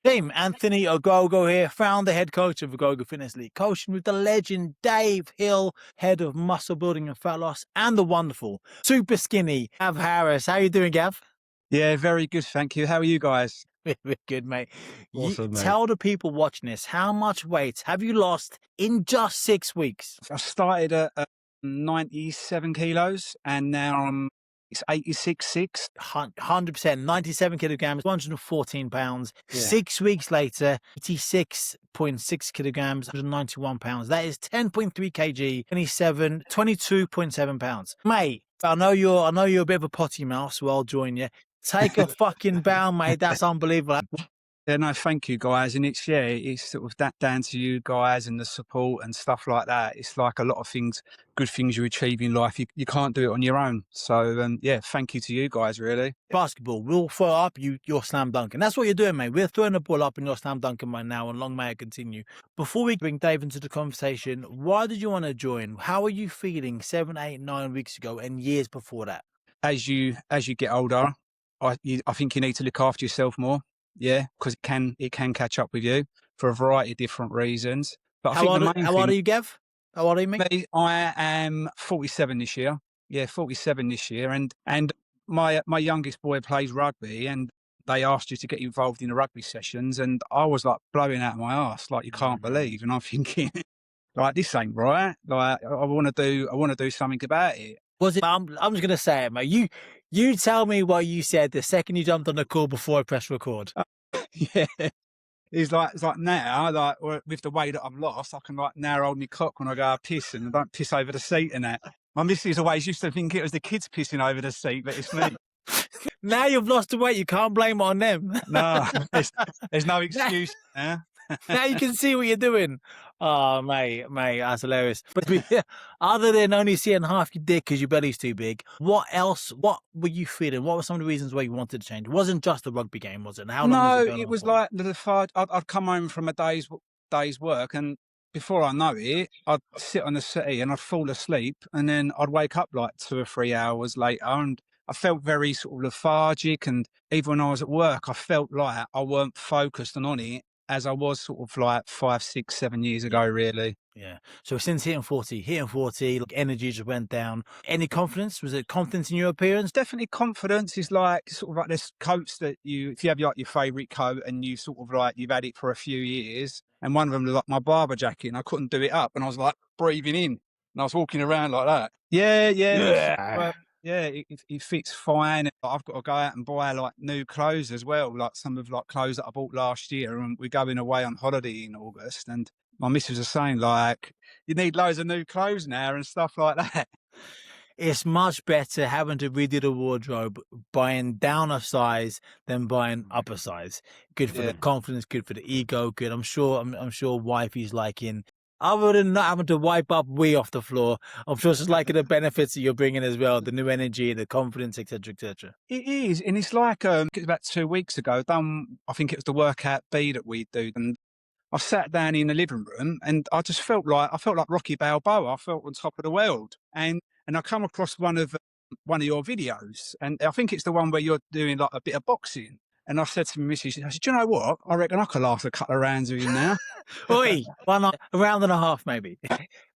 Team Anthony Ogogo here, founder, head coach of Ogogo Fitness League, coaching with the legend Dave Hill, head of muscle building and fat loss, and the wonderful, super skinny Gav Harris. How you doing, Gav? Yeah, very good, thank you. How are you guys? We're good, mate. Awesome, mate. Tell the people watching this, how much weight have you lost in just 6 weeks? I started at 97 kilos and now it's 86.6. 100%, 97 kilograms, 114 pounds. Yeah. 6 weeks later, 86.6 kilograms, 191 pounds. That is 10.3 kg, 22.7 pounds. Mate, I know you're a bit of a potty mouth, so I'll join you. Take a fucking bow, mate. That's unbelievable. Yeah, no, thank you guys. And it's sort of that down to you guys and the support and stuff like that. It's like a lot of things, good things you achieve in life. You can't do it on your own. So, yeah, thank you to you guys, really. Basketball, we'll throw up, you're slam dunking. That's what you're doing, mate. We're throwing the ball up and you're slam dunking right now, and long may it continue. Before we bring Dave into the conversation, why did you want to join? How are you feeling 7, 8, 9 weeks ago and years before that? As you get older, I think you need to look after yourself more. Yeah, because it can catch up with you for a variety of different reasons. But How old are you, Gav? How old are you, mate? I am 47 this year. Yeah, 47 this year. And my youngest boy plays rugby, and they asked you to get involved in the rugby sessions, and I was like blowing out my arse, like you can't believe. And I'm thinking, like, this ain't right. Like, I want to do something about it. Was it? I'm just gonna say it, mate. You tell me what you said the second you jumped on the call before I pressed record. Yeah. It's like now, like with the weight that I've lost, I can like now hold my cock when I go piss, and I don't piss over the seat and that. My missus always used to think it was the kids pissing over the seat, but it's me. Now you've lost the weight, you can't blame it on them. No, there's no excuse. Now you can see what you're doing. Oh, mate, that's hilarious. But other than only seeing half your dick because your belly's too big, what else? What were you feeling? What were some of the reasons why you wanted to change? It wasn't just the rugby game, was it? How long was it? It was like I'd come home from a day's work, and before I know it, I'd sit on the settee and I'd fall asleep, and then I'd wake up like 2 or 3 hours later, and I felt very sort of lethargic. And even when I was at work, I felt like I weren't focused and on it as I was sort of like 5, 6, 7 years ago, really. Yeah. So since hitting 40, like energy just went down. Any confidence? Was it confidence in your appearance? Definitely confidence is like sort of like this coats that if you have like your favourite coat and you sort of like, you've had it for a few years, and one of them was like my Barbour jacket, and I couldn't do it up, and I was like breathing in, and I was walking around like that. Yeah. Yeah, it fits fine. I've got to go out and buy like new clothes as well, like some of like clothes that I bought last year, and we're going away on holiday in August, and my missus was saying like, you need loads of new clothes now and stuff like that. It's much better having to redo the wardrobe, buying down a size than buying up a size. Good for the confidence, good for the ego, good. I'm sure wifey's liking. Other than not having to wipe up wee off the floor, I'm sure she's liking the benefits that you're bringing as well, the new energy, the confidence, etc., etc. It is, and it's like it was about 2 weeks ago. I think it was the workout B that we do, and I sat down in the living room, and I felt like Rocky Balboa. I felt on top of the world, and I come across one of your videos, and I think it's the one where you're doing like a bit of boxing. And I said to my missus, I said, do you know what? I reckon I could last a couple of rounds with you now. Oi, a round and a half maybe.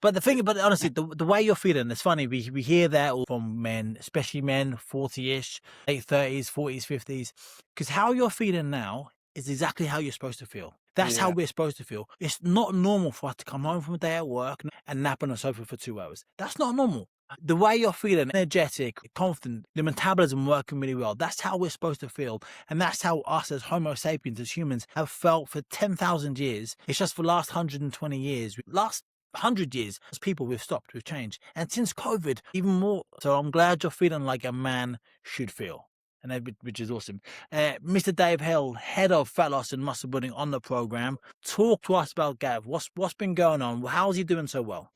But honestly, the way you're feeling, it's funny. We hear that all from men, especially men, 40-ish, late 30s, 40s, 50s. Because how you're feeling now is exactly how you're supposed to feel. That's how we're supposed to feel. It's not normal for us to come home from a day at work and nap on a sofa for 2 hours. That's not normal. The way you're feeling, energetic, confident, the metabolism working really well, that's how we're supposed to feel. And that's how us as Homo sapiens, as humans, have felt for 10,000 years. It's just for the last 120 years, last 100 years, as people, we've changed. And since COVID, even more. So I'm glad you're feeling like a man should feel. And which is awesome. Mr. Dave Hill, head of fat loss and muscle building on the program. Talk to us about Gav. What's been going on? How's he doing so well?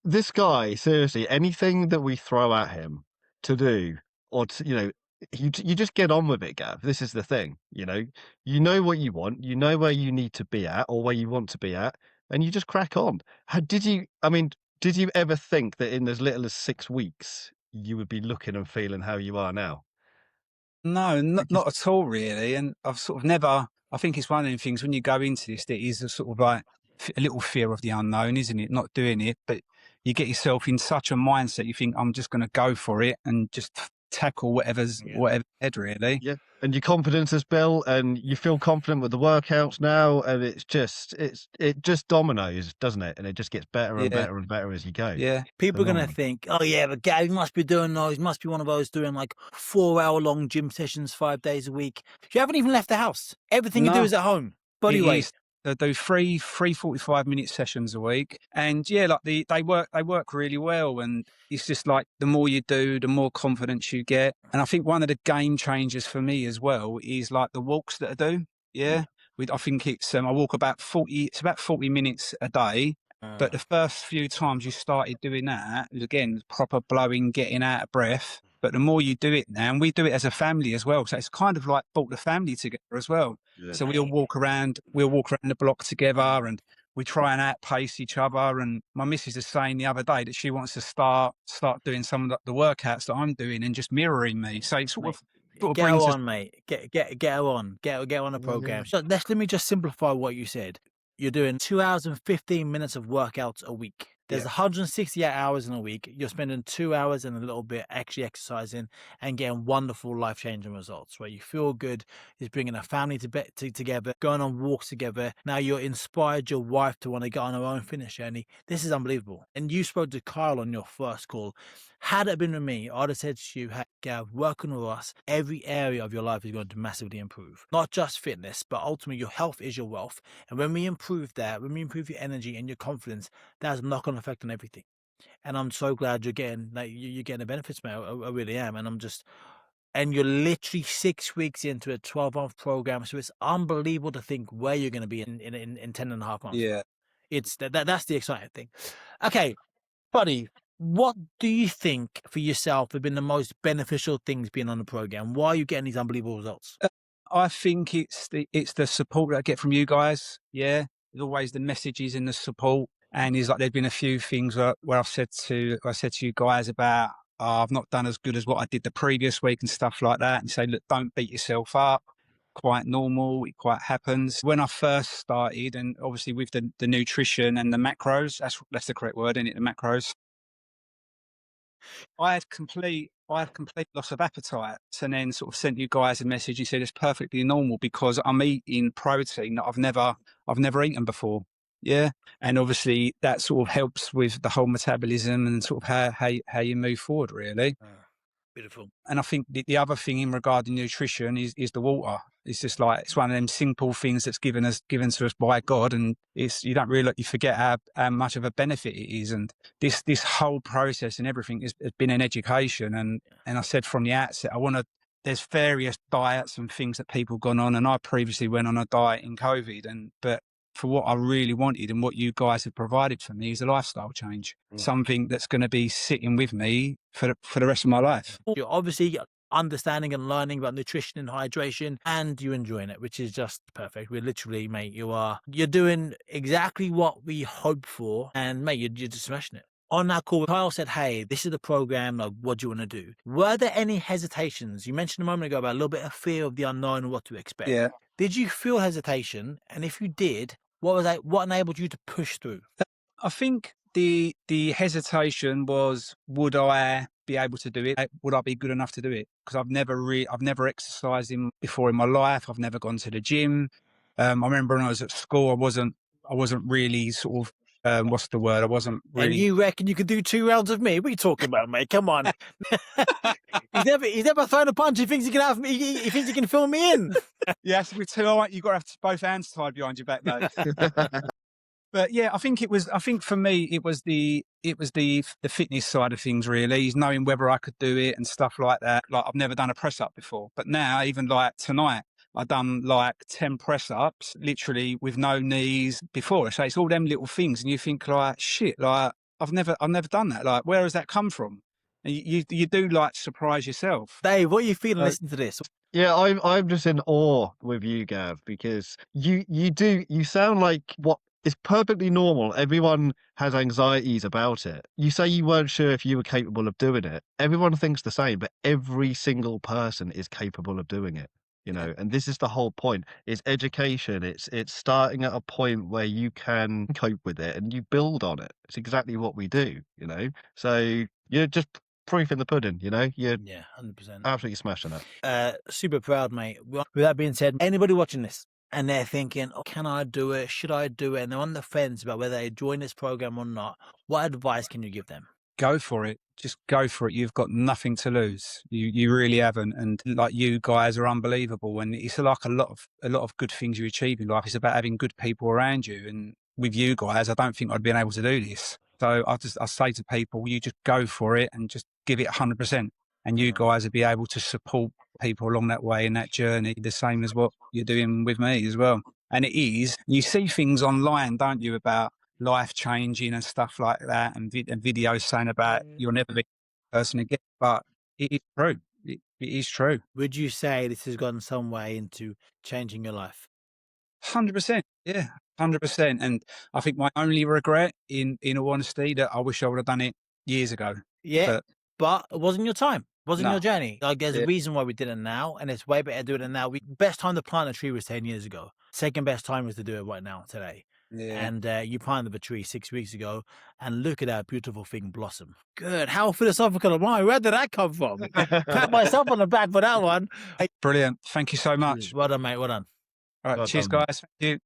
This guy, seriously, anything that we throw at him to do, or to, you just get on with it, Gav. This is the thing, you know what you want, you know where you need to be at, or where you want to be at, and you just crack on. Did you ever think that in as little as 6 weeks you would be looking and feeling how you are now? No, not at all, really. And I've sort of never I think it's one of the things when you go into this, it is a sort of like a little fear of the unknown, isn't it? Not doing it, but you get yourself in such a mindset. You think, I'm just going to go for it and just tackle whatever's ahead, really. Yeah. And your confidence is built, and you feel confident with the workouts now, and it just dominoes, doesn't it? And it just gets better and better and better as you go. Yeah. People are going to think, oh yeah, but Gav, you must be doing those. You must be one of those doing like 4-hour-long gym sessions 5 days a week. You haven't even left the house. Everything you do is at home. Body weight. They do three 45-minute sessions a week, and like they work really well. And it's just like the more you do, the more confidence you get. And I think one of the game changers for me as well is like the walks that I do. Yeah. I think it's I walk about 40. It's about 40 minutes a day. But the first few times you started doing that, it was again proper blowing, getting out of breath. But the more you do it now, and we do it as a family as well, so it's kind of like brought the family together as well. Yeah. So we'll walk around the block together, and we try and outpace each other. And my missus is saying the other day that she wants to start doing some of the workouts that I'm doing and just mirroring me. So it's sort of get her on, mate. Get her on. Get on the program. So let me just simplify what you said. You're doing 2 hours and 15 minutes of workouts a week. There's 168 hours in a week. You're spending 2 hours and a little bit actually exercising and getting wonderful life-changing results, where you feel good. It's bringing a family together, going on walks together. Now you're inspired your wife to want to get on her own fitness journey. This is unbelievable. And you spoke to Kyle on your first call. Had it been with me, I'd have said to you, hey, Gav, working with us, every area of your life is going to massively improve. Not just fitness, but ultimately your health is your wealth. And when we improve that, when we improve your energy and your confidence, that's not going to effect on everything. And I'm so glad you're getting the benefits, mate. I really am. And you're literally 6 weeks into a 12-month program, so it's unbelievable to think where you're going to be in 10 and a half months. Yeah, it's that's the exciting thing. Okay, buddy, what do you think for yourself have been the most beneficial things being on the program? Why are you getting these unbelievable results? I think it's the support that I get from you guys. Yeah, there's always the messages and the support. And it's like there's been a few things where I said to you guys about, I've not done as good as what I did the previous week and stuff like that. And say, look, don't beat yourself up. Quite normal. It quite happens. When I first started, and obviously with the nutrition and the macros, that's the correct word, isn't it? The macros. I had complete loss of appetite, and then sort of sent you guys a message. You said it's perfectly normal because I'm eating protein that I've never eaten before. Yeah. And obviously that sort of helps with the whole metabolism and sort of how you move forward, really. Beautiful. And I think the other thing in regarding nutrition is the water. It's just like, it's one of them simple things that's given to us by God. And you don't really, you forget how much of a benefit it is. And this whole process and everything has been an education. And I said from the outset, there's various diets and things that people have gone on. And I previously went on a diet in COVID, but for what I really wanted and what you guys have provided for me is a lifestyle change, something that's going to be sitting with me for the rest of my life. You're obviously understanding and learning about nutrition and hydration, and you're enjoying it, which is just perfect. We're literally, mate, you're doing exactly what we hoped for, and mate, you're just smashing it. On that call, Kyle said, hey, this is the program, like, what do you want to do? Were there any hesitations? You mentioned a moment ago about a little bit of fear of the unknown and what to expect. Yeah. Did you feel hesitation? And if you did, what enabled you to push through? I think the hesitation was, would I be able to do it? Would I be good enough to do it? Because I've never exercised before in my life. I've never gone to the gym. I remember when I was at school, I wasn't really sort of, what's the word? I wasn't really. And you reckon you could do 2 rounds of me? What are you talking about, mate? Come on. He's never thrown a punch. He thinks he can have me. He thinks he can fill me in. Yes, with two, you've got to have both hands tied behind your back, though. But yeah, I think for me, it was the fitness side of things, really, is knowing whether I could do it and stuff like that. Like, I've never done a press up before, but now, even like tonight, I've done like 10 press ups, literally with no knees before. So it's all them little things, and you think like, shit, like I've never done that. Like, where has that come from? And you do like surprise yourself. Dave, what are you feeling listening to this? Yeah, I'm just in awe with you, Gav, because you sound like what is perfectly normal. Everyone has anxieties about it. You say you weren't sure if you were capable of doing it. Everyone thinks the same, but every single person is capable of doing it. you know, and this is the whole point. It's education. It's starting at a point where you can cope with it and you build on it. It's exactly what we do, you know. So you're just proof in the pudding, you know. You're Yeah, 100%. absolutely smashing it. Super proud, mate. With that being said, anybody watching this and they're thinking, oh, can I do it? Should I do it? And they're on the fence about whether they join this program or not. What advice can you give them? Go for it. Just go for it. You've got nothing to lose. You really haven't. And like, you guys are unbelievable. And it's like a lot of good things you achieve in life. It's about having good people around you. And with you guys, I don't think I'd been able to do this. So I say to people, you just go for it and just give it 100%. And you guys will be able to support people along that way in that journey, the same as what you're doing with me as well. And it is, you see things online, don't you, about life changing and stuff like that, and videos saying about you'll never be a person again. But it is true. It is true. Would you say this has gone some way into changing your life? 100%. Yeah, 100%. And I think my only regret, in all honesty, that I wish I would have done it years ago. Yeah, but it wasn't your time. Wasn't No. your journey. Like, there's Yeah. a reason why we did it now, and it's way better doing it now. Best time to plant a tree was 10 years ago. Second best time was to do it right now, today. Yeah. And you planted the tree 6 weeks ago, and look at that beautiful thing blossom. Good. How philosophical am I? Where did that come from? Pat myself on the back for that one. Brilliant. Thank you so much. Well done, mate. Well done. All right. Well Cheers, done, mate. guys. Thank you.